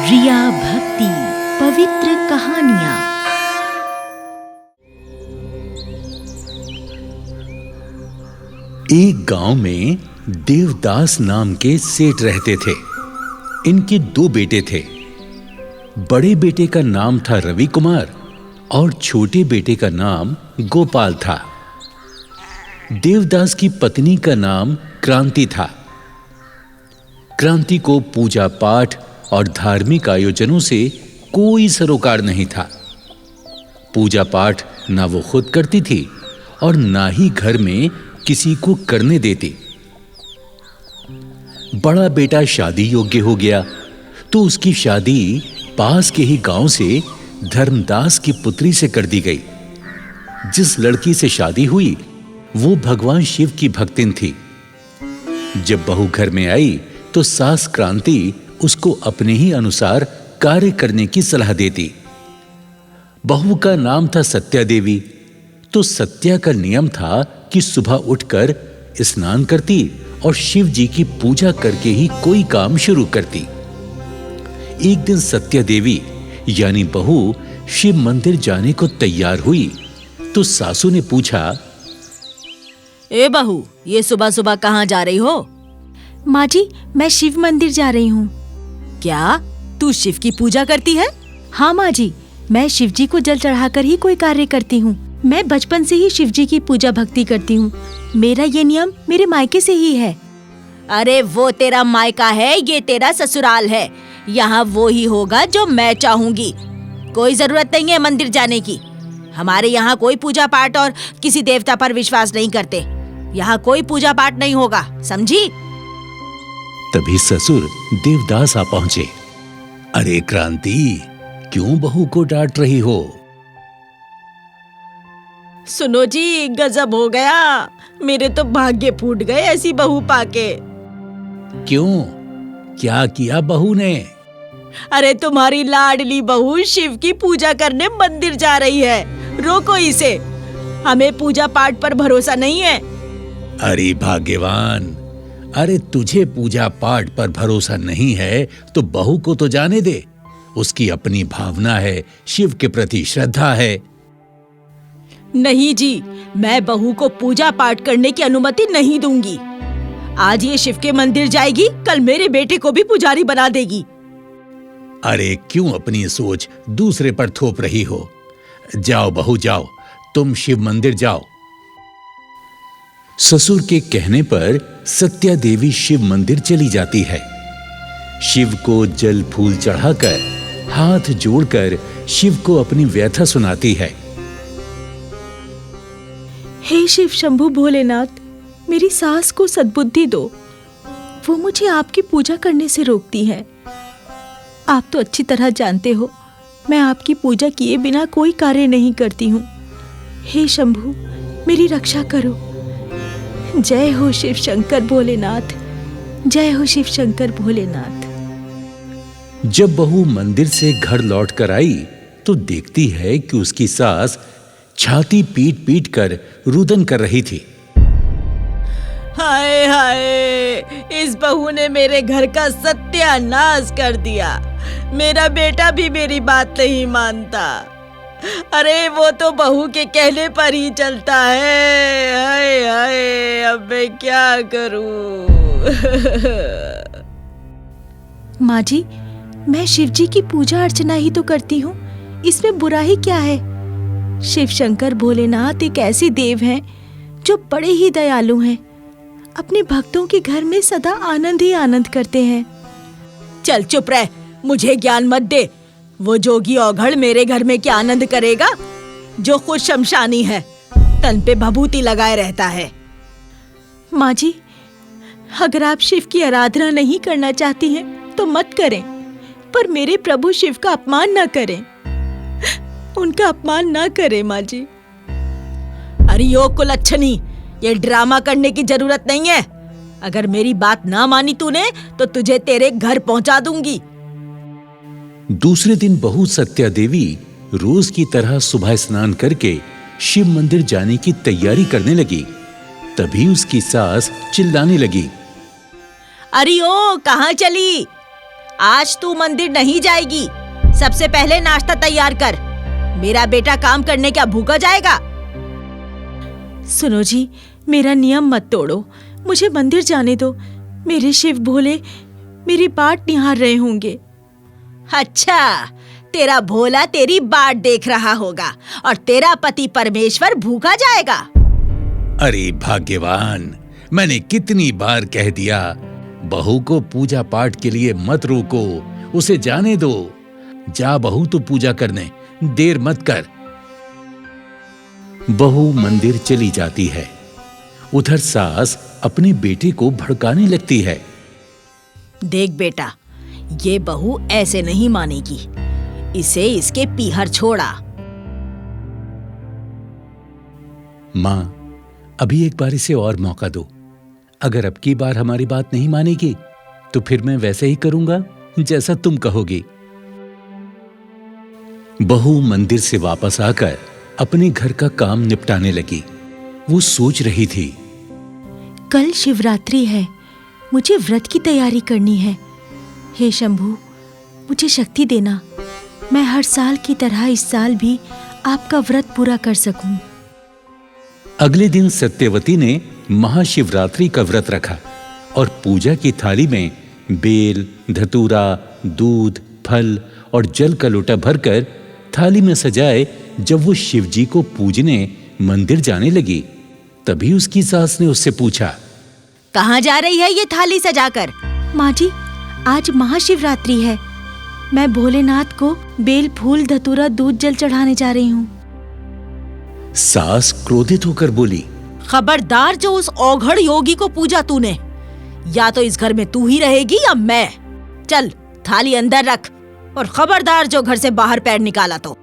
रिया भक्ति पवित्र कहानियां। एक गांव में देवदास नाम के सेठ रहते थे। इनके 2 बेटे थे। बड़े बेटे का नाम था रवि कुमार और छोटे बेटे का नाम गोपाल था। देवदास की पत्नी का नाम क्रांति था। क्रांति को पूजा पाठ और धार्मिक आयोजनों से कोई सरोकार नहीं था। पूजा पाठ ना वो खुद करती थी और ना ही घर में किसी को करने देती। बड़ा बेटा शादी योग्य हो गया तो उसकी शादी पास के ही गांव से धर्मदास की पुत्री से कर दी गई। जिस लड़की से शादी हुई वो भगवान शिव की भक्तिन थी। जब बहू घर में आई तो सास क्रांति उसको अपने ही अनुसार कार्य करने की सलाह देती। बहू का नाम था सत्या देवी। तो सत्या का नियम था कि सुबह उठकर स्नान करती और शिव जी की पूजा करके ही कोई काम शुरू करती। एक दिन सत्या देवी यानी बहू शिव मंदिर जाने को तैयार हुई तो सासू ने पूछा, ए बहू, ये सुबह सुबह कहाँ जा रही हो? माँ जी, मैं शिव मंदिर जा रही हूँ। क्या तू शिव की पूजा करती है? हाँ माँ जी, मैं शिव जी को जल चढ़ाकर ही कोई कार्य करती हूँ। मैं बचपन से ही शिव जी की पूजा भक्ति करती हूँ। मेरा ये नियम मेरे मायके से ही है। अरे वो तेरा मायका है, ये तेरा ससुराल है। यहाँ वो ही होगा जो मैं चाहूंगी। कोई जरूरत नहीं है मंदिर जाने की। हमारे यहाँ कोई पूजा पाठ और किसी देवता पर विश्वास नहीं करते। यहाँ कोई पूजा पाठ नहीं होगा, समझी? तभी ससुर देवदास आ पहुंचे। अरे क्रांति, क्यों बहू को डांट रही हो? सुनो जी, गजब हो गया। मेरे तो भाग्य फूट गए ऐसी बहू पाके। क्यों, क्या किया बहू ने? अरे तुम्हारी लाडली बहू शिव की पूजा करने मंदिर जा रही है। रोको इसे, हमें पूजा पाठ पर भरोसा नहीं है। अरे भाग्यवान, अरे तुझे पूजा पाठ पर भरोसा नहीं है तो बहू को तो जाने दे। उसकी अपनी भावना है, शिव के प्रति श्रद्धा है। नहीं जी, मैं बहू को पूजा पाठ करने की अनुमति नहीं दूंगी। आज ये शिव के मंदिर जाएगी, कल मेरे बेटे को भी पुजारी बना देगी। अरे क्यों अपनी सोच दूसरे पर थोप रही हो? जाओ बहू जाओ, तुम शिव मंदिर जाओ। ससुर के कहने पर सत्या देवी शिव मंदिर चली जाती है। शिव को जल फूल चढ़ाकर, हाथ जोड़कर शिव को अपनी व्यथा सुनाती है। हे शिव शंभु भोलेनाथ, मेरी सास को सद्बुद्धि दो। वो मुझे आपकी पूजा करने से रोकती है। आप तो अच्छी तरह जानते हो मैं आपकी पूजा किए बिना कोई कार्य नहीं करती हूँ। हे शंभु, मेरी रक्षा करो। जय हो शिव शंकर भोलेनाथ, जय हो शिव शंकर भोलेनाथ। जब बहू मंदिर से घर लौट कर आई तो देखती है कि उसकी सास छाती पीट पीट कर रुदन कर रही थी। हाय हाय, इस बहू ने मेरे घर का सत्यानाश कर दिया। मेरा बेटा भी मेरी बात नहीं मानता। अरे वो तो बहू के कहने पर ही चलता है। हाय हाय, अब मैं क्या करूं? माँ जी, मैं शिव जी की पूजा अर्चना ही तो करती हूँ, इसमें बुरा ही क्या है? शिव शंकर भोलेनाथ एक ऐसे देव हैं जो बड़े ही दयालु हैं। अपने भक्तों के घर में सदा आनंद ही आनंद करते हैं। चल चुप रह, मुझे ज्ञान मत दे। वो जोगी औघड़ मेरे घर में क्या आनंद करेगा जो खुद शमशानी है, तन पे भभूति लगाए रहता है। माँ जी, अगर आप शिव की आराधना नहीं करना चाहती हैं तो मत करें, पर मेरे प्रभु शिव का अपमान न करें। उनका अपमान ना करें माँ जी। अरे यो कुलच्छनी, ये ड्रामा करने की जरूरत नहीं है। अगर मेरी बात ना मानी तूने तो तुझे तेरे घर पहुंचा दूंगी। दूसरे दिन बहू सत्या देवी रोज की तरह सुबह स्नान करके शिव मंदिर जाने की तैयारी करने लगी। तभी उसकी सास चिल्लाने लगी, अरे ओ, कहाँ चली? आज तू मंदिर नहीं जाएगी। सबसे पहले नाश्ता तैयार कर। मेरा बेटा काम करने क्या भूखा जाएगा? सुनो जी, मेरा नियम मत तोड़ो, मुझे मंदिर जाने दो। मेरे शिव भोले मेरी बाट निहार रहे होंगे। अच्छा, तेरा भोला तेरी बाट देख रहा होगा और तेरा पति परमेश्वर भूखा जाएगा। अरे भाग्यवान, मैंने कितनी बार कह दिया, बहू को पूजा पाठ के लिए मत रोको, उसे जाने दो। जा बहू तो पूजा करने, देर मत कर। बहू मंदिर चली जाती है। उधर सास अपने बेटे को भड़काने लगती है। देख बेटा, ये बहू ऐसे नहीं मानेगी। इसे इसके पीहर छोड़ा। माँ, अभी एक बार इसे और मौका दो। अगर अब की बार हमारी बात नहीं मानेगी तो फिर मैं वैसे ही करूंगा जैसा तुम कहोगी। बहू मंदिर से वापस आकर अपने घर का काम निपटाने लगी। वो सोच रही थी, कल शिवरात्रि है, मुझे व्रत की तैयारी करनी है। हे शंभू, मुझे शक्ति देना, मैं हर साल की तरह इस साल भी आपका व्रत पूरा कर सकूं। अगले दिन सत्यवती ने महाशिवरात्रि का व्रत रखा और पूजा की थाली में बेल, धतूरा, दूध, फल और जल का लोटा भरकर थाली में सजाए जब वो शिवजी को पूजने मंदिर जाने लगी, तभी उसकी सास ने उससे पूछा, कहाँ जा रही है ये थाली सजाकर? माँ जी, आज महाशिवरात्रि है, मैं भोलेनाथ को बेल, फूल, धतूरा, दूध, जल चढ़ाने जा रही हूँ। सास क्रोधित होकर बोली, खबरदार, जो उस औघड़ योगी को पूजा तूने, या तो इस घर में तू ही रहेगी या मैं। चल थाली अंदर रख और खबरदार जो घर से बाहर पैर निकाला तो।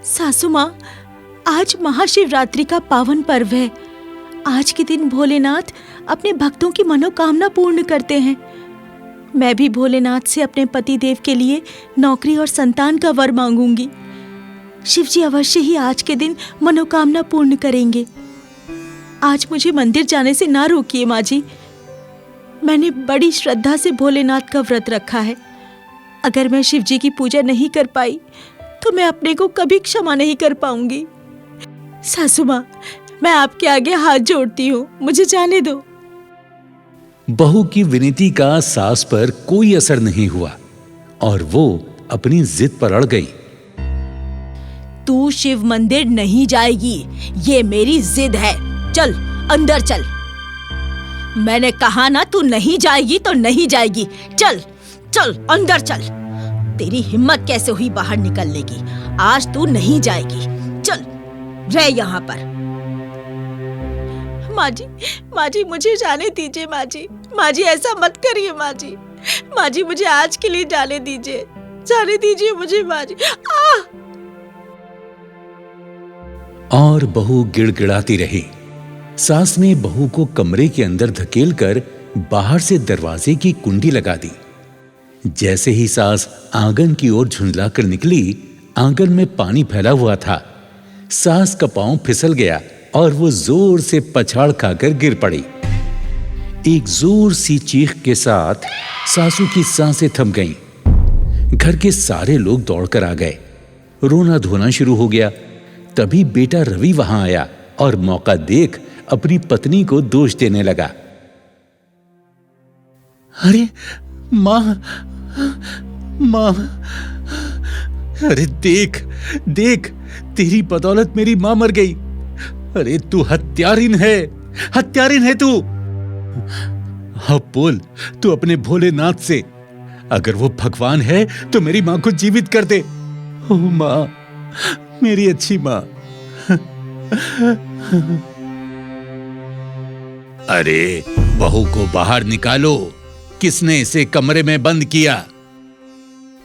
सासू माँ, आज महाशिवरात्रि का पावन पर्व है। आज के दिन भोलेनाथ अपने भक्तों की मनोकामना पूर्ण करते हैं। मैं भी भोलेनाथ से अपने पति देव के लिए नौकरी और संतान का वर मांगूंगी। शिवजी अवश्य ही आज के दिन मनोकामना पूर्ण करेंगे। आज मुझे मंदिर जाने से ना रोकिए माँ जी। मैंने बड़ी श्रद्धा से भोलेनाथ का व्रत रखा है। अगर मैं शिवजी की पूजा नहीं कर पाई तो मैं अपने को कभी क्षमा नहीं कर पाऊंगी। सासू माँ, मैं आपके आगे हाथ जोड़ती हूँ, मुझे जाने दो। बहू की विनती का सास पर कोई असर नहीं हुआ और वो अपनी जिद पर अड़ गई। तू शिव मंदिर नहीं जाएगी, ये मेरी जिद है। चल अंदर चल। मैंने कहा ना, तू नहीं जाएगी तो नहीं जाएगी। चल चल अंदर चल। तेरी हिम्मत कैसे हुई बाहर निकलने की? आज तू नहीं जाएगी। चल रह यहाँ पर। माँ जी मुझे जाने दीजिए। माँ जी ऐसा मत करिए। माँ जी मुझे आज के लिए जाने दीजिए मुझे माँ जी। और बहू गिड़गिड़ाती रही। सास ने बहू को कमरे के अंदर धकेलकर बाहर से दरवाजे की कुंडी लगा दी। जैसे ही सास आंगन की ओर झुंझलाकर निकली, आंगन में पानी फैला हुआ था। सास का पांव फिसल गया और वो जोर से पछाड़ खाकर गिर पड़ी। एक जोर सी चीख के साथ सासू की सांसें थम गईं। घर के सारे लोग दौड़कर आ गए। रोना धोना शुरू हो गया। तभी बेटा रवि वहां आया और मौका देख अपनी पत्नी को दोष देने लगा। अरे मां, अरे देख देख, तेरी बदौलत मेरी मां मर गई। अरे तू हत्यारिन है तू। अब बोल, तू अपने भोलेनाथ से, अगर वो भगवान है तो मेरी मां को जीवित कर दे। ओ मां, मेरी अच्छी मां। अरे बहू को बाहर निकालो, किसने इसे कमरे में बंद किया?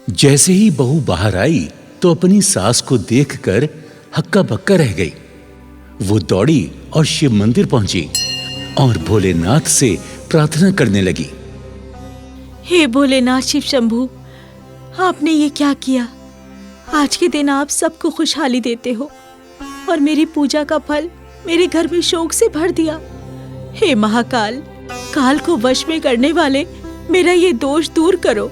जैसे ही बहू बाहर आई तो अपनी सास को देखकर हक्का बक्का रह गई। वो दौड़ी और शिव मंदिर पहुंची और भोलेनाथ से प्रार्थना करने लगी। हे भोलेनाथ शिव शंभू, आपने ये क्या किया? आज के दिन आप सबको खुशहाली देते हो और मेरी पूजा का फल मेरे घर में शोक से भर दिया। हे महाकाल, काल को वश में करने वाले, मेरा ये दोष दूर करो,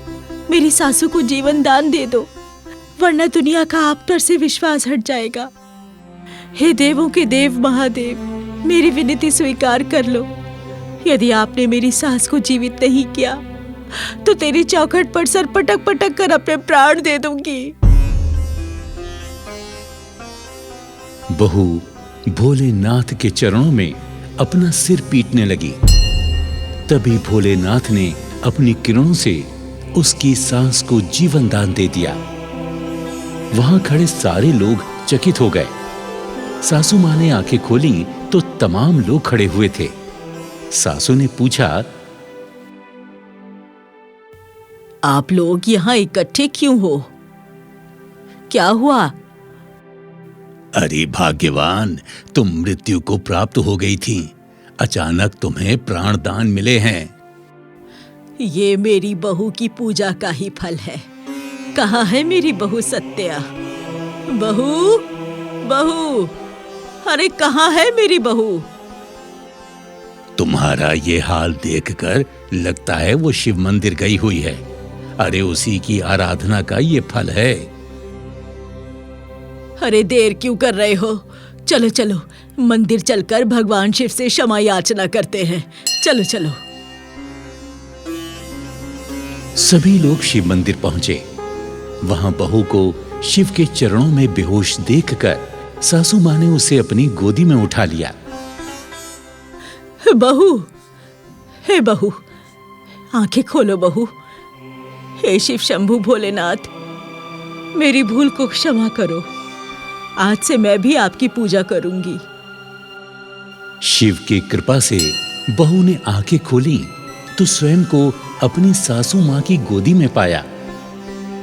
मेरी सासू को जीवन दान दे दो, वरना दुनिया का आप पर से विश्वास हट जाएगा। हे देवों के देव महादेव, मेरी विनती स्वीकार कर लो। यदि आपने मेरी सास को जीवित नहीं किया तो तेरी चौखट पर सर पटक पटक कर अपने प्राण दे दूंगी। बहू भोलेनाथ के चरणों में अपना सिर पीटने लगी। तभी भोलेनाथ ने अपनी किरणों से उसकी सांस को जीवन दान दे दिया। वहां खड़े सारे लोग चकित हो गए। सासू मां ने आंखें खोली तो तमाम लोग खड़े हुए थे। सासू ने पूछा, आप लोग यहाँ इकट्ठे क्यों हो? क्या हुआ? अरे भाग्यवान, तुम मृत्यु को प्राप्त हो गई थी। अचानक तुम्हें प्राण दान मिले हैं। ये मेरी बहू की पूजा का ही फल है। कहाँ है मेरी बहू सत्या? बहू, बहू, अरे कहाँ है मेरी बहू? तुम्हारा ये हाल देखकर लगता है वो शिव मंदिर गई हुई है। अरे उसी की आराधना का ये फल है। अरे देर क्यों कर रहे हो? चलो चलो, मंदिर चलकर भगवान शिव से क्षमा याचना करते हैं। चलो चलो। सभी लोग शिव मंदिर पहुंचे। वहां बहू को शिव के चरणों में बेहोश देखकर सासू मां ने उसे अपनी गोदी में उठा लिया। बहू, हे बहू, आंखें खोलो बहू। हे शिव शंभू भोलेनाथ, मेरी भूल को क्षमा करो। आज से मैं भी आपकी पूजा करूंगी। शिव की कृपा से बहू ने आंखें खोली तो स्वयं को अपनी सासू मां की गोदी में पाया।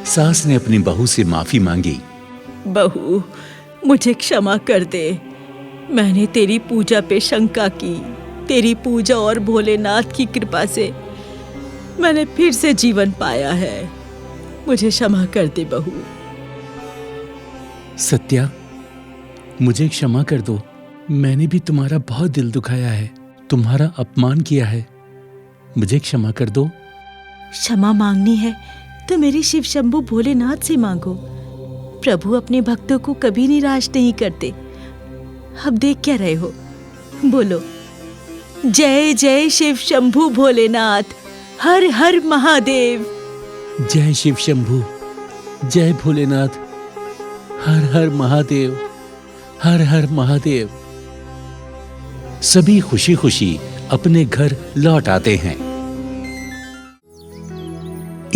सास ने अपनी बहू से माफी मांगी। बहू, मुझे क्षमा कर दे। मैंने तेरी पूजा पे शंका की। तेरी पूजा और भोलेनाथ की कृपा से मैंने फिर से जीवन पाया है। मुझे क्षमा कर दे बहू। सत्या, मुझे क्षमा कर दो। मैंने भी तुम्हारा बहुत दिल दुखाया है, तुम्हारा अपमान किया है। मुझे क्षमा कर दो। क्षमा मांगनी है तो मेरी शिव शंभू भोलेनाथ से मांगो। प्रभु अपने भक्तों को कभी निराश नहीं करते। अब देख क्या रहे हो, बोलो, जय जय शिव शंभू भोलेनाथ, हर हर महादेव। जय शिव शंभू, जय भोलेनाथ, हर हर महादेव, हर हर महादेव। सभी खुशी खुशी अपने घर लौट आते हैं।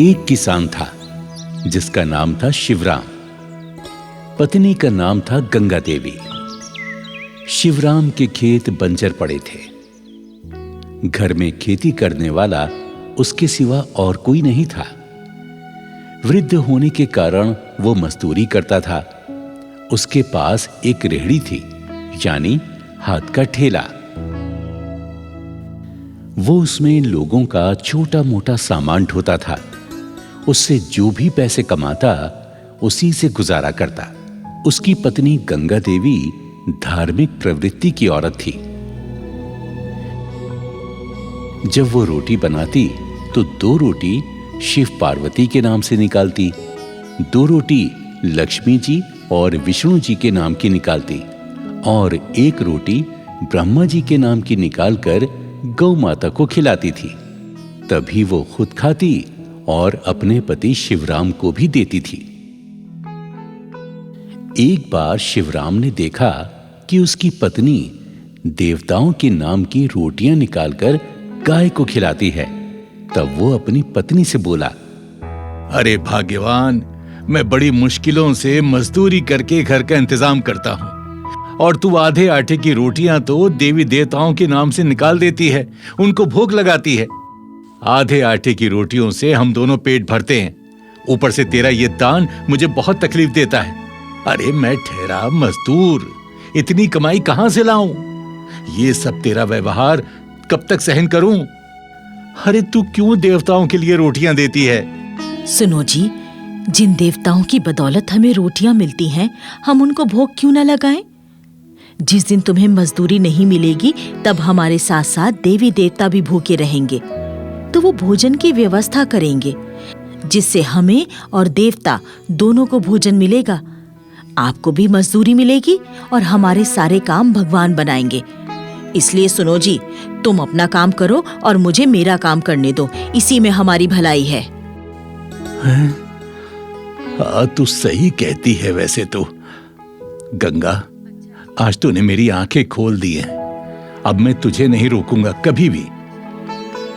एक किसान था जिसका नाम था शिवराम। पत्नी का नाम था गंगा देवी। शिवराम के खेत बंजर पड़े थे। घर में खेती करने वाला उसके सिवा और कोई नहीं था। वृद्ध होने के कारण वो मजदूरी करता था। उसके पास एक रेहड़ी थी, यानी हाथ का ठेला। वो उसमें लोगों का छोटा मोटा सामान ढोता था। उससे जो भी पैसे कमाता उसी से गुजारा करता। उसकी पत्नी गंगा देवी धार्मिक प्रवृत्ति की औरत थी। जब वो रोटी बनाती तो 2 रोटी शिव पार्वती के नाम से निकालती, 2 रोटी लक्ष्मी जी और विष्णु जी के नाम की निकालती और 1 रोटी ब्रह्मा जी के नाम की निकालकर गौ माता को खिलाती थी। तभी वो खुद खाती और अपने पति शिवराम को भी देती थी। एक बार शिवराम ने देखा कि उसकी पत्नी देवताओं के नाम की रोटियां निकालकर गाय को खिलाती है। तब वो अपनी पत्नी से बोला, अरे भाग्यवान, मैं बड़ी मुश्किलों से मजदूरी करके घर का इंतजाम करता हूँ और तू आधे आटे की रोटियां तो देवी देवताओं के नाम से निकाल देती है, उनको भोग लगाती है। आधे आटे की रोटियों से हम दोनों पेट भरते हैं, ऊपर से तेरा ये दान मुझे बहुत तकलीफ देता है। अरे मैं ठहरा मजदूर, इतनी कमाई कहां से लाऊं? ये सब तेरा व्यवहार कब तक सहन करूं? अरे तू क्यों देवताओं के लिए रोटियां देती है? सुनो जी, जिन देवताओं की बदौलत हमें रोटियां मिलती हैं, हम उनको भोग क्यों न लगाएं? जिस दिन तुम्हें मजदूरी नहीं मिलेगी तब हमारे साथ साथ देवी देवता भी भूखे रहेंगे। तो वो भोजन की व्यवस्था करेंगे, जिससे हमें और देवता दोनों को भोजन मिलेगा। आपको भी मजदूरी मिलेगी और हमारे सारे काम भगवान बनाएंगे। इसलिए सुनो जी, तुम अपना काम करो और मुझे मेरा काम करने दो, इसी में हमारी भलाई है। हाँ, तू सही कहती है। वैसे तो गंगा, आज तूने मेरी आंखें खोल दी हैं। अब मैं तुझे नहीं रोकूंगा कभी भी।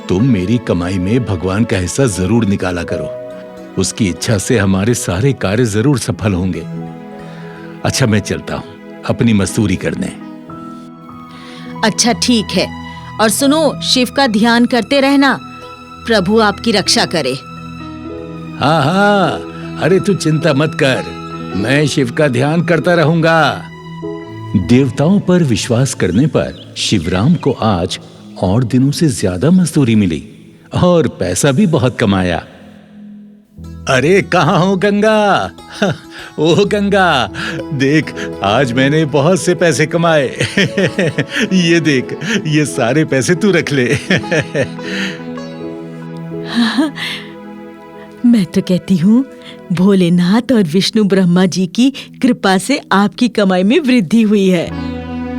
तुम मेरी कमाई में भगवान का हिस्सा जरूर निकाला करो। उसकी इच्छा से हमारे सारे कार्य जरूर सफल होंगे। अच्छा, मैं चलता हूं अपनी मजदूरी करने। अच्छा ठीक है, और सुनो, शिव का ध्यान करते रहना। प्रभु आपकी रक्षा करे। हाँ हाँ, अरे तू चिंता मत कर, मैं शिव का ध्यान करता रहूंगा। देवताओं पर विश्वास करने पर शिवराम को आज और दिनों से ज्यादा मजदूरी मिली और पैसा भी बहुत कमाया। अरे कहाँ हो गंगा? ओह गंगा, देख आज मैंने बहुत से पैसे कमाए। ये देख, ये सारे पैसे तू रख ले। मैं तो कहती हूँ, भोलेनाथ और विष्णु ब्रह्मा जी की कृपा से आपकी कमाई में वृद्धि हुई है।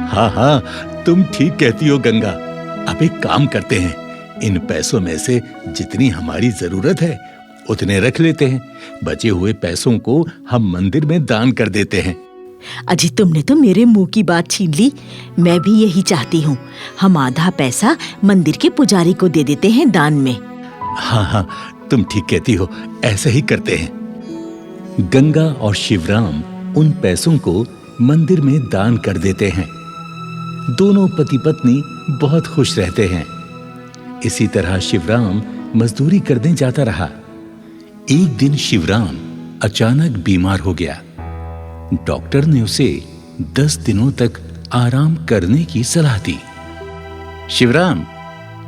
हाँ हाँ, तुम ठीक कहती हो गंगा। अब एक काम करते हैं, इन पैसों में से जितनी हमारी जरूरत है उतने रख लेते हैं। बचे हुए पैसों को हम मंदिर में दान कर देते हैं। अजी, तुमने तो मेरे मुंह की बात छीन ली। मैं भी यही चाहती हूँ। हम आधा पैसा मंदिर के पुजारी को दे देते हैं दान में। हाँ हाँ, तुम ठीक कहती हो, ऐसा ही करते हैं। गंगा और शिवराम उन पैसों को मंदिर में दान कर देते हैं। दोनों पति पत्नी बहुत खुश रहते हैं। इसी तरह शिवराम मजदूरी करने जाता रहा। एक दिन शिवराम अचानक बीमार हो गया। डॉक्टर ने उसे 10 दिनों तक आराम करने की सलाह दी। शिवराम,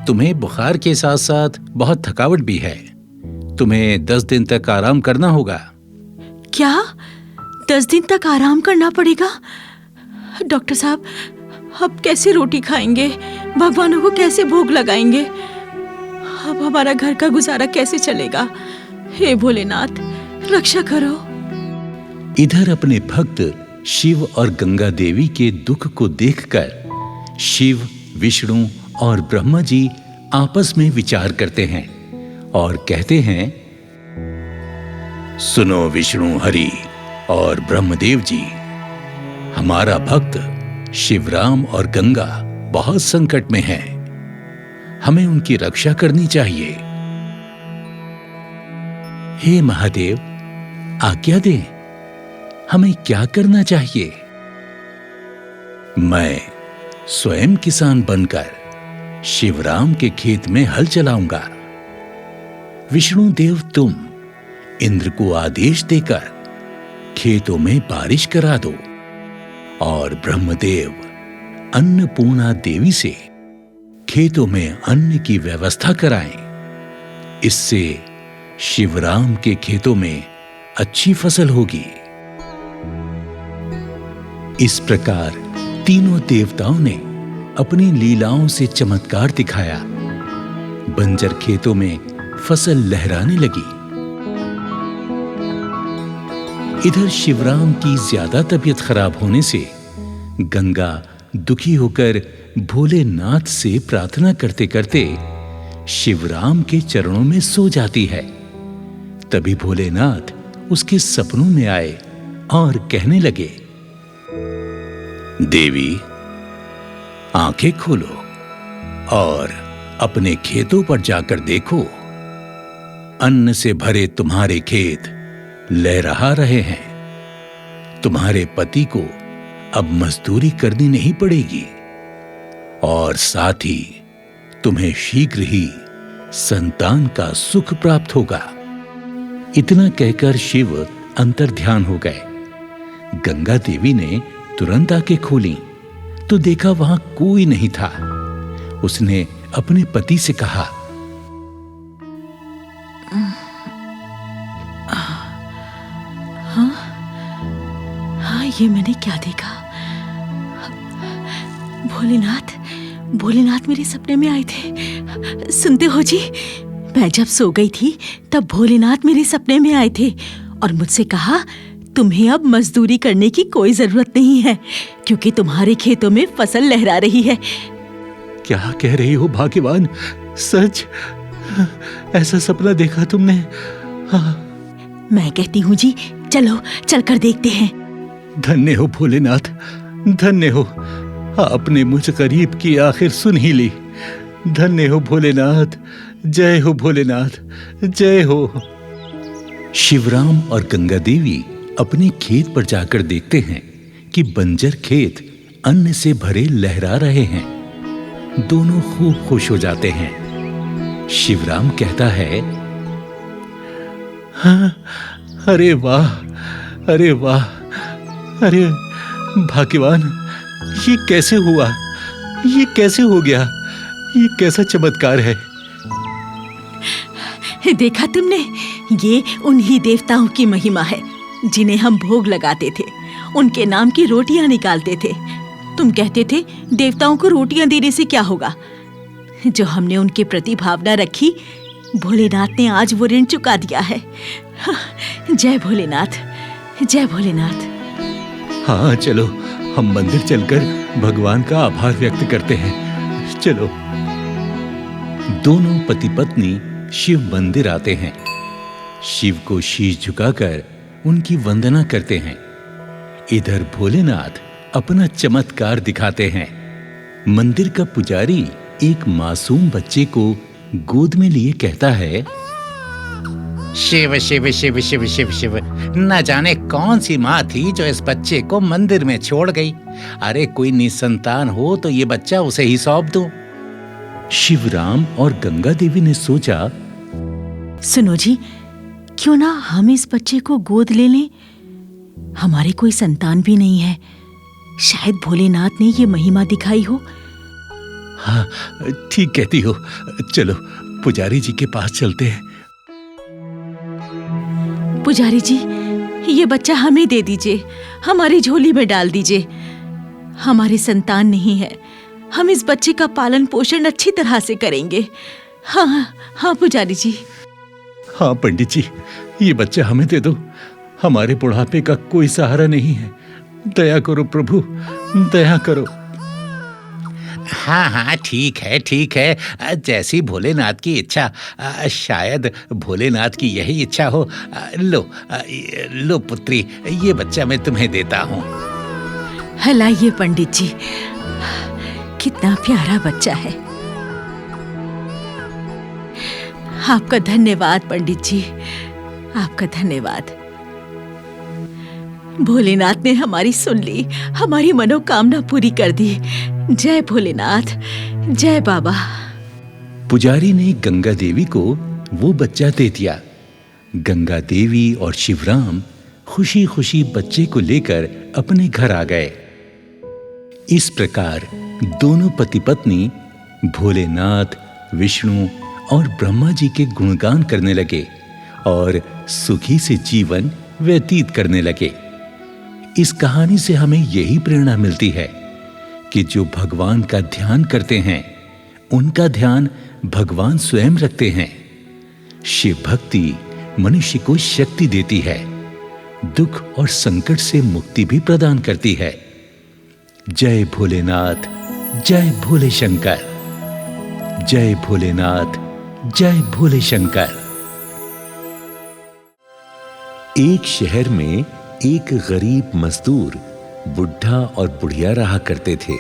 तुम्हें बुखार के साथ साथ बहुत थकावट भी है। तुम्हें 10 दिन तक आराम करना होगा। क्या 10 दिन तक आराम करना पड़ेगा? डॉक्टर साहब, अब कैसे रोटी खाएंगे? भगवानों को कैसे भोग लगाएंगे? अब हमारा घर का गुजारा कैसे चलेगा? हे भोलेनाथ, रक्षा करो। इधर अपने भक्त शिव और गंगा देवी के दुख को देखकर शिव, विष्णु और ब्रह्मा जी आपस में विचार करते हैं और कहते हैं, सुनो विष्णु, हरि और ब्रह्मदेव जी, हमारा भक्त शिवराम और गंगा बहुत संकट में हैं। हमें उनकी रक्षा करनी चाहिए। हे महादेव, आज्ञा दें, हमें क्या करना चाहिए? मैं स्वयं किसान बनकर शिवराम के खेत में हल चलाऊंगा। विष्णु देव, तुम इंद्र को आदेश देकर खेतों में बारिश करा दो और ब्रह्मदेव अन्नपूर्णा देवी से खेतों में अन्न की व्यवस्था कराएं। इससे शिवराम के खेतों में अच्छी फसल होगी। इस प्रकार तीनों देवताओं ने अपनी लीलाओं से चमत्कार दिखाया। बंजर खेतों में फसल लहराने लगी। इधर शिवराम की ज्यादा तबीयत खराब होने से गंगा दुखी होकर भोलेनाथ से प्रार्थना करते करते शिवराम के चरणों में सो जाती है। तभी भोलेनाथ उसके सपनों में आए और कहने लगे, देवी, आंखें खोलो और अपने खेतों पर जाकर देखो। अन्न से भरे तुम्हारे खेत लहरा रहे हैं। तुम्हारे पति को अब मजदूरी करनी नहीं पड़ेगी और साथ ही तुम्हें शीघ्र ही संतान का सुख प्राप्त होगा। इतना कहकर शिव अंतर्ध्यान हो गए। गंगा देवी ने तुरंत आंखें खोली तो देखा वहां कोई नहीं था। उसने अपने पति से कहा, हाँ, ये मैंने क्या देखा? भोलेनाथ मेरे सपने में आए थे। सुनते हो जी, मैं जब सो गई थी तब भोलेनाथ मेरे सपने में आए थे और मुझसे कहा, तुम्हें अब मजदूरी करने की कोई जरूरत नहीं है क्योंकि तुम्हारे खेतों में फसल लहरा रही है। क्या कह रही हो भाग्यवान? सच? ऐसा सपना देखा तुमने? हाँ। मैं कहती हूँ जी, चलो चलकर देखते हैं। धन्य हो भोलेनाथ, धन्य हो, आपने मुझ गरीब की आखिर सुन ही ली। धन्य हो भोलेनाथ, जय हो भोलेनाथ, जय हो। शिवराम और गंगा देवी अपने खेत पर जाकर देखते हैं कि बंजर खेत अन्न से भरे लहरा रहे हैं। दोनों खूब खुश हो जाते हैं। शिवराम कहता है, हाँ, अरे वाह, अरे वाह, अरे भाग्यवान, ये कैसे हुआ? ये कैसे हो गया? ये कैसा चमत्कार है? देखा तुमने, ये उन्हीं देवताओं की महिमा है जिन्हें हम भोग लगाते थे, उनके नाम की रोटियां निकालते थे। तुम कहते थे देवताओं को रोटियां देने से क्या होगा। जो हमने उनके प्रति भावना रखी, भोलेनाथ ने आज वो ऋण चुका दिया है। जय भोलेनाथ, जय भोलेनाथ। हाँ चलो, हम मंदिर चलकर भगवान का आभार व्यक्त करते हैं। चलो। दोनों पति पत्नी शिव मंदिर आते हैं। शिव को शीश झुकाकर उनकी वंदना करते हैं। इधर भोलेनाथ अपना चमत्कार दिखाते हैं। मंदिर का पुजारी एक मासूम बच्चे को गोद में लिए कहता है, शिव शिव शिव शिव शिव शिव, न जाने कौन सी माँ थी जो इस बच्चे को मंदिर में छोड़ गई। अरे कोई निसंतान हो तो ये बच्चा उसे ही सौंप दूं। शिवराम और गंगा देवी ने सोचा, सुनो जी, क्यों ना हम इस बच्चे को गोद ले लें। हमारे कोई संतान भी नहीं है, शायद भोलेनाथ ने ये महिमा दिखाई हो। हाँ, ठीक कहती हो। चलो पुजारी जी के पास चलते हैं। पुजारी जी, ये बच्चा हमें दे दीजिए, हमारी झोली में डाल दीजिए। हमारे संतान नहीं है, हम इस बच्चे का पालन पोषण अच्छी तरह से करेंगे। हाँ हाँ पुजारी जी। हाँ पंडित जी, ये बच्चा हमें दे दो। हमारे बुढ़ापे का कोई सहारा नहीं है। दया करो प्रभु, दया करो। हाँ हाँ, ठीक है ठीक है, जैसी भोलेनाथ की इच्छा। शायद भोलेनाथ की यही इच्छा हो। लो पुत्री, ये बच्चा मैं तुम्हें देता हूँ। हलाइए पंडित जी, कितना प्यारा बच्चा है। आपका धन्यवाद पंडित जी, आपका धन्यवाद। भोलेनाथ ने हमारी सुन ली, हमारी मनोकामना पूरी कर दी। जय भोलेनाथ, जय बाबा। पुजारी ने गंगा देवी को वो बच्चा दे दिया। गंगा देवी और शिवराम खुशी खुशी बच्चे को लेकर अपने घर आ गए। इस प्रकार दोनों पति पत्नी भोलेनाथ, विष्णु और ब्रह्मा जी के गुणगान करने लगे और सुखी से जीवन व्यतीत करने लगे। इस कहानी से हमें यही प्रेरणा मिलती है कि जो भगवान का ध्यान करते हैं, उनका ध्यान भगवान स्वयं रखते हैं। शिव भक्ति मनुष्य को शक्ति देती है, दुख और संकट से मुक्ति भी प्रदान करती है। जय भोलेनाथ, जय भोले शंकर। जय भोलेनाथ, जय भोले शंकर। एक शहर में एक गरीब मजदूर बुढ़ा और बुढ़िया रहा करते थे।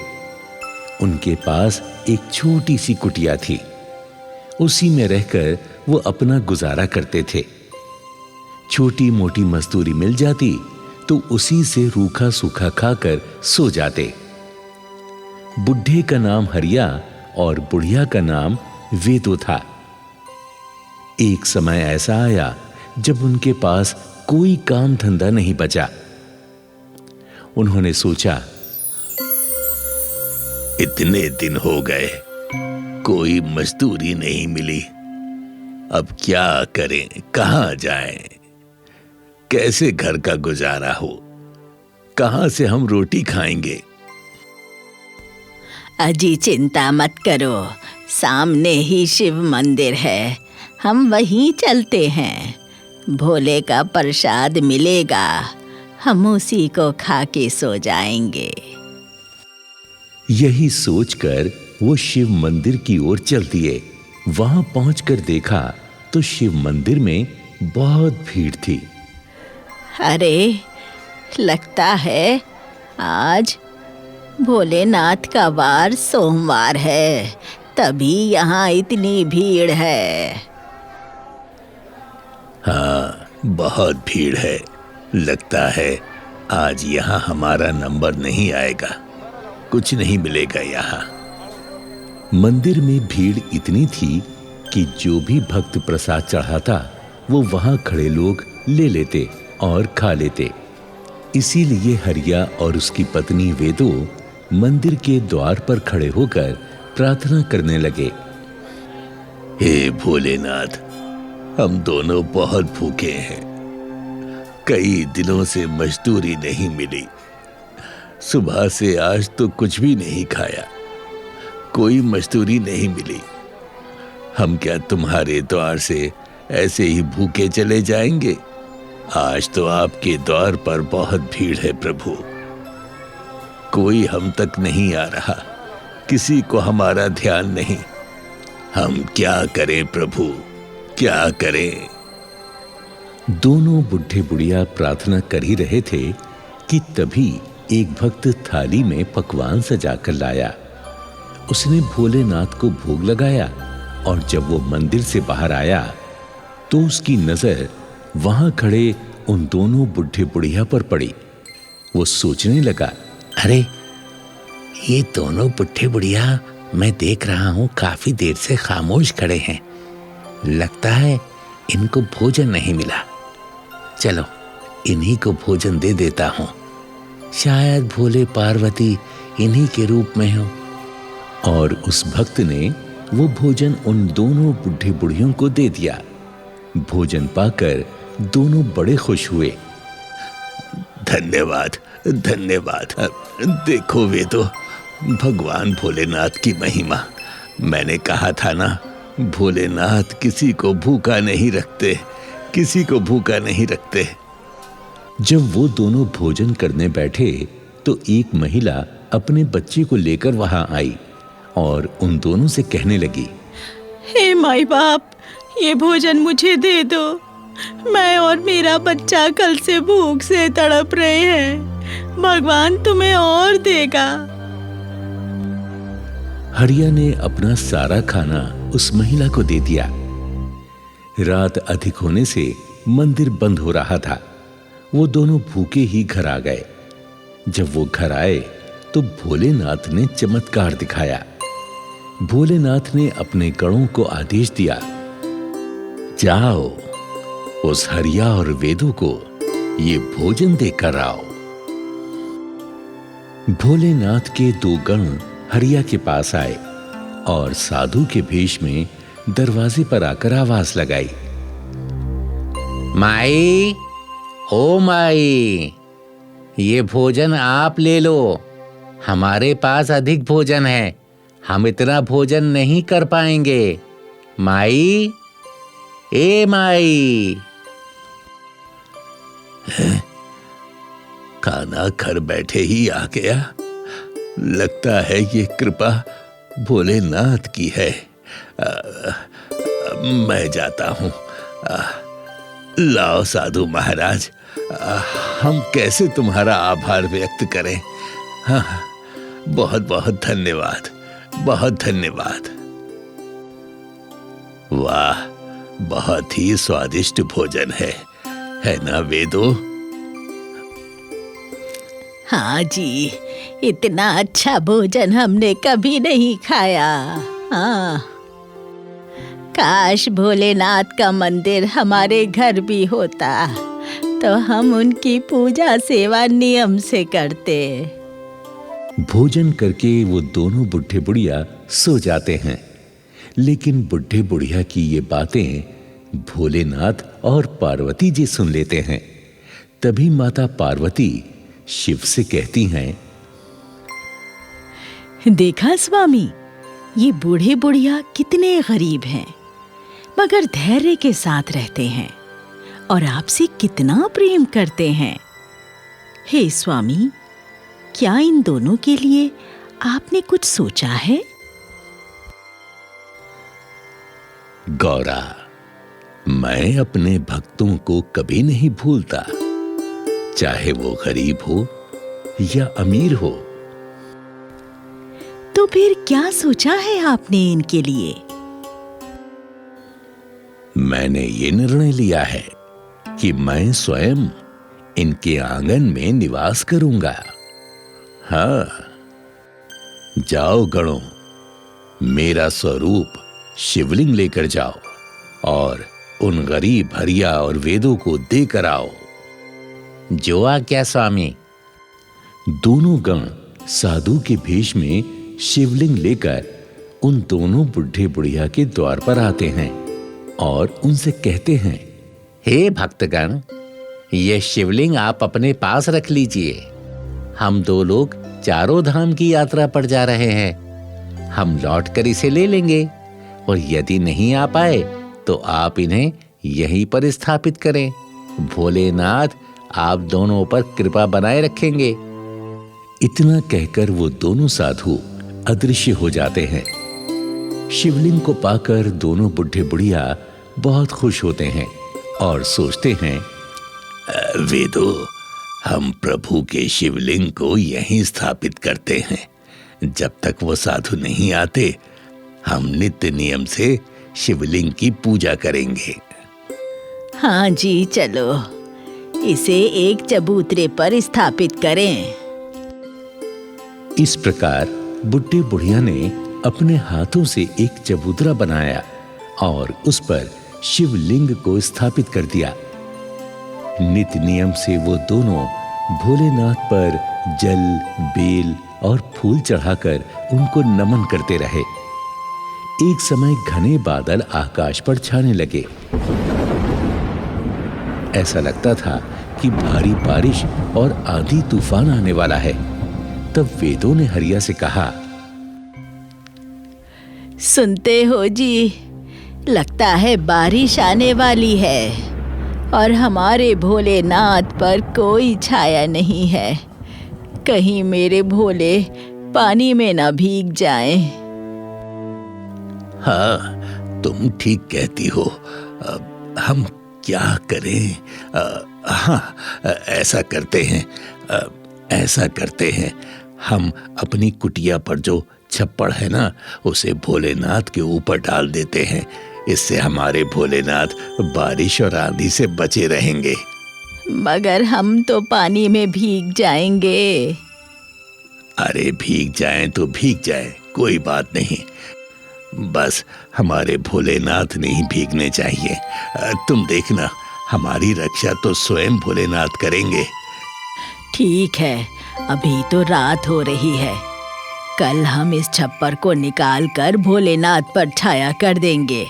उनके पास एक छोटी सी कुटिया थी। उसी में रहकर वो अपना गुजारा करते थे। छोटी मोटी मजदूरी मिल जाती तो उसी से रूखा सूखा खाकर सो जाते। बुढ़े का नाम हरिया और बुढ़िया का नाम वेदो था। एक समय ऐसा आया जब उनके पास कोई काम धंधा नहीं बचा। उन्होंने सोचा, इतने दिन हो गए, कोई मजदूरी नहीं मिली। अब क्या करें, कहां जाएं? कैसे घर का गुजारा हो? कहां से हम रोटी खाएंगे? अजी चिंता मत करो, सामने ही शिव मंदिर है, हम वहीं चलते हैं। भोले का प्रसाद मिलेगा, हम उसी को खा के सो जाएंगे। यही सोचकर वो शिव मंदिर की ओर चल दिए। वहां पहुंचकर देखा तो शिव मंदिर में बहुत भीड़ थी। अरे, लगता है आज भोलेनाथ का वार सोमवार है, तभी यहाँ इतनी भीड़ है। हाँ, बहुत भीड़ है। लगता है आज यहाँ हमारा नंबर नहीं आएगा, कुछ नहीं मिलेगा यहाँ। मंदिर में भीड़ इतनी थी कि जो भी भक्त प्रसाद चढ़ाता वो वहां खड़े लोग ले लेते और खा लेते। इसीलिए हरिया और उसकी पत्नी वेदो मंदिर के द्वार पर खड़े होकर प्रार्थना करने लगे। हे भोलेनाथ, हम दोनों बहुत भूखे हैं। कई दिनों से मजदूरी नहीं मिली। सुबह से आज तो कुछ भी नहीं खाया, कोई मजदूरी नहीं मिली। हम क्या तुम्हारे द्वार से ऐसे ही भूखे चले जाएंगे? आज तो आपके द्वार पर बहुत भीड़ है प्रभु। कोई हम तक नहीं आ रहा, किसी को हमारा ध्यान नहीं। हम क्या करें प्रभु, क्या करें? दोनों बुढ़े बुढ़िया प्रार्थना कर ही रहे थे कि तभी एक भक्त थाली में पकवान सजाकर लाया। उसने भोलेनाथ को भोग लगाया और जब वो मंदिर से बाहर आया तो उसकी नजर वहां खड़े उन दोनों बुढ़े बुढ़िया पर पड़ी। वो सोचने लगा, अरे, ये दोनों बुढ़े बुढ़िया मैं देख रहा हूँ काफी देर से खामोश खड़े हैं। लगता है इनको भोजन नहीं मिला। चलो, इन्हीं को भोजन दे देता हूँ। शायद भोले पार्वती इन्हीं के रूप में हो। और उस भक्त ने वो भोजन उन दोनों बुढ़े बुढ़ियों को दे दिया। भोजन पाकर दोनों बड़े खुश हुए। धन्यवाद, धन्यवाद। देखो वे तो भगवान भोलेनाथ की महिमा। मैंने कहा था ना, भोलेनाथ किसी को भूखा नहीं रखते, किसी को भूखा नहीं रखते। जब वो दोनों भोजन करने बैठे तो एक महिला अपने बच्चे को लेकर वहां आई और उन दोनों से कहने लगी, हे माई बाप, ये भोजन मुझे दे दो। मैं और मेरा बच्चा कल से भूख से तड़प रहे हैं। भगवान तुम्हें और देगा। हरिया ने अपना सारा खाना उस महिला को दे दिया। रात अधिक होने से मंदिर बंद हो रहा था। वो दोनों भूखे ही घर आ गए। जब वो घर आए तो भोलेनाथ ने चमत्कार दिखाया। भोलेनाथ ने अपने गणों को आदेश दिया, जाओ उस हरिया और वेदो को ये भोजन देकर आओ। भोलेनाथ के दो गण हरिया के पास आए और साधु के भेष में दरवाजे पर आकर आवाज लगाई, माई, ओ माई, ये भोजन आप ले लो। हमारे पास अधिक भोजन है, हम इतना भोजन नहीं कर पाएंगे। माई, ए माई। खाना घर बैठे ही आ गया। लगता है ये कृपा भोलेनाथ की है। मैं जाता हूँ। लाओ साधु महाराज, हम कैसे तुम्हारा आभार व्यक्त करें। हाँ, बहुत बहुत धन्यवाद, बहुत धन्यवाद। वाह, बहुत ही स्वादिष्ट भोजन है ना वेदो? हाँ जी, इतना अच्छा भोजन हमने कभी नहीं खाया। हाँ, काश भोलेनाथ का मंदिर हमारे घर भी होता तो हम उनकी पूजा सेवा नियम से करते। भोजन करके वो दोनों बुढ़े बुढ़िया सो जाते हैं। लेकिन बुढ़े बुढ़िया की ये बातें भोलेनाथ और पार्वती जी सुन लेते हैं। तभी माता पार्वती शिव से कहती हैं, देखा स्वामी, ये बूढ़े बुढ़िया कितने गरीब हैं, मगर धैर्य के साथ रहते हैं और आपसे कितना प्रेम करते हैं। हे स्वामी, क्या इन दोनों के लिए आपने कुछ सोचा है? गौरा, मैं अपने भक्तों को कभी नहीं भूलता, चाहे वो गरीब हो या अमीर हो। तो फिर क्या सोचा है आपने इनके लिए? मैंने ये निर्णय लिया है कि मैं स्वयं इनके आंगन में निवास करूंगा। हाँ, जाओ गणों, मेरा स्वरूप शिवलिंग लेकर जाओ और उन गरीब हरिया और वेदों को देकर आओ। जो आज्ञा स्वामी। दोनों गण साधु के भेष में शिवलिंग लेकर उन दोनों बुढ़े बुढ़िया के द्वार पर आते हैं और उनसे कहते हैं, हे भक्तगण, ये शिवलिंग आप अपने पास रख लीजिए। हम दो लोग चारों धाम की यात्रा पर जा रहे हैं। हम लौटकर इसे ले लेंगे और यदि नहीं आ पाए तो आप इन्हें यहीं पर स्थापित करें। भोलेनाथ आप दोनों पर कृपा बनाए रखेंगे। इतना कहकर वो दोनों साधु अदृश्य हो जाते हैं। शिवलिंग को पाकर दोनों बुढ़े बुढ़िया बहुत खुश होते हैं और सोचते हैं, वेदो, हम प्रभु के शिवलिंग को यहीं स्थापित करते हैं। जब तक वो साधु नहीं आते, हम नित्य नियम से शिवलिंग की पूजा करेंगे। हाँ जी, चलो इसे एक चबूतरे पर स्थापित करें। इस प्रकार बुढ़े बुढ़िया ने अपने हाथों से एक चबूतरा बनाया और उस पर शिवलिंग को स्थापित कर दिया। नित्य नियम से वो दोनों भोलेनाथ पर जल, बेल और फूल चढ़ाकर उनको नमन करते रहे। एक समय घने बादल आकाश पर छाने लगे। ऐसा लगता था कि भारी बारिश और आंधी तूफान आने वाला है। तब वेदों ने हरिया से कहा, सुनते हो जी, लगता है बारिश आने वाली है और हमारे भोलेनाथ पर कोई छाया नहीं है। कहीं मेरे भोले पानी में ना भीग जाएं। हाँ, तुम ठीक कहती हो। हम क्या करें? हाँ, ऐसा करते हैं। हम अपनी कुटिया पर जो छप्पड़ है ना, उसे भोलेनाथ के ऊपर डाल देते हैं। इससे हमारे भोलेनाथ बारिश और आंधी से बचे रहेंगे। मगर हम तो पानी में भीग जाएंगे। अरे भीग जाएं तो भीग जाएं, कोई बात नहीं। बस हमारे भोलेनाथ नहीं भीगने चाहिए। तुम देखना, हमारी रक्षा तो स्वयं भोलेनाथ करेंगे। ठीक है, अभी तो रात हो रही है। कल हम इस छप्पर को निकाल कर भोलेनाथ पर छाया कर देंगे।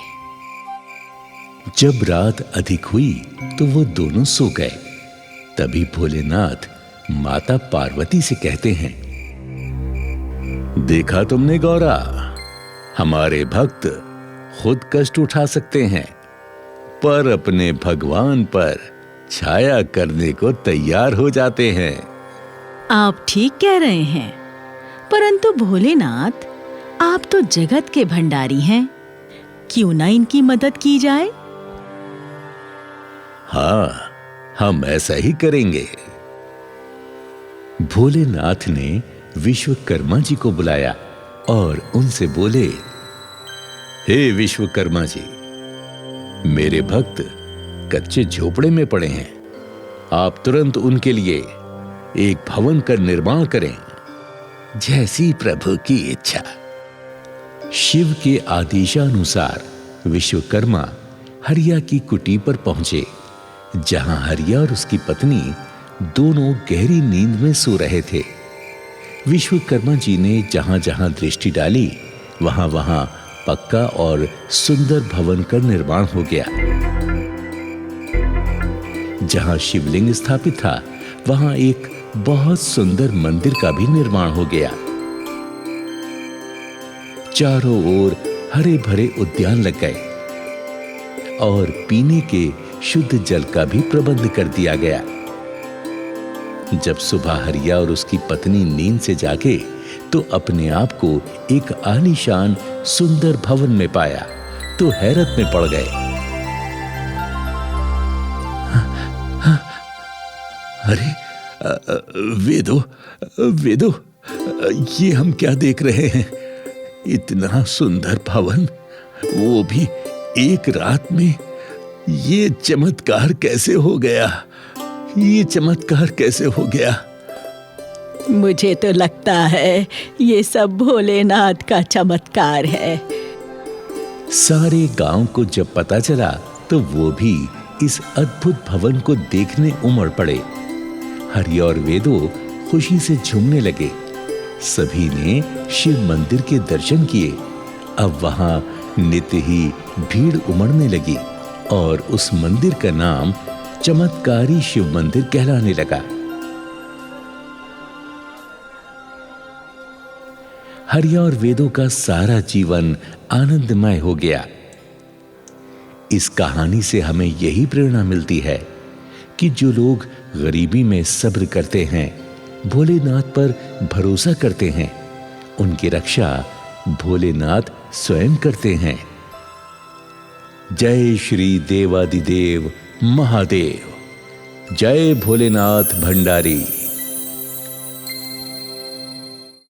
जब रात अधिक हुई तो वो दोनों सो गए। तभी भोलेनाथ माता पार्वती से कहते हैं, देखा तुमने गौरा, हमारे भक्त खुद कष्ट उठा सकते हैं, पर अपने भगवान पर छाया करने को तैयार हो जाते हैं। आप ठीक कह रहे हैं, परंतु भोलेनाथ, आप तो जगत के भंडारी हैं। क्यों ना इनकी मदद की जाए? हाँ, हम ऐसा ही करेंगे। भोलेनाथ ने विश्वकर्मा जी को बुलाया और उनसे बोले, हे विश्वकर्मा जी, मेरे भक्त कच्चे झोपड़े में पड़े हैं। आप तुरंत उनके लिए एक भवन का निर्माण करें। जैसी प्रभु की इच्छा। शिव के आदेशानुसार विश्वकर्मा हरिया की कुटी पर पहुंचे, जहां हरिया और उसकी पत्नी दोनों गहरी नींद में सो रहे थे। विश्वकर्मा जी ने जहां जहां दृष्टि डाली, वहां वहां पक्का और सुंदर भवन का निर्माण हो गया। जहां शिवलिंग स्थापित था, वहां एक बहुत सुंदर मंदिर का भी निर्माण हो गया। चारों ओर हरे भरे उद्यान लग गए और पीने के शुद्ध जल का भी प्रबंध कर दिया गया। जब सुबह हरिया और उसकी पत्नी नींद से जागे तो अपने आप को एक आलीशान सुंदर भवन में पाया तो हैरत में पड़ गए। अरे वेदो, वेदो, ये हम क्या देख रहे हैं? इतना सुंदर भवन, वो भी एक रात में। ये चमत्कार कैसे हो गया? ये चमत्कार कैसे हो गया? मुझे तो लगता है ये सब भोलेनाथ का चमत्कार है। सारे गांव को जब पता चला तो वो भी इस अद्भुत भवन को देखने उमड़ पड़े। हरिया और वेदो खुशी से झूमने लगे। सभी ने शिव मंदिर के दर्शन किए। अब वहां नित्य ही भीड़ उमड़ने लगी और उस मंदिर का नाम चमत्कारी शिव मंदिर कहलाने लगा। हरिया और वेदो का सारा जीवन आनंदमय हो गया। इस कहानी से हमें यही प्रेरणा मिलती है कि जो लोग गरीबी में सब्र करते हैं, भोलेनाथ पर भरोसा करते हैं, उनकी रक्षा भोलेनाथ स्वयं करते हैं। जय श्री देवादिदेव महादेव। जय भोलेनाथ भंडारी।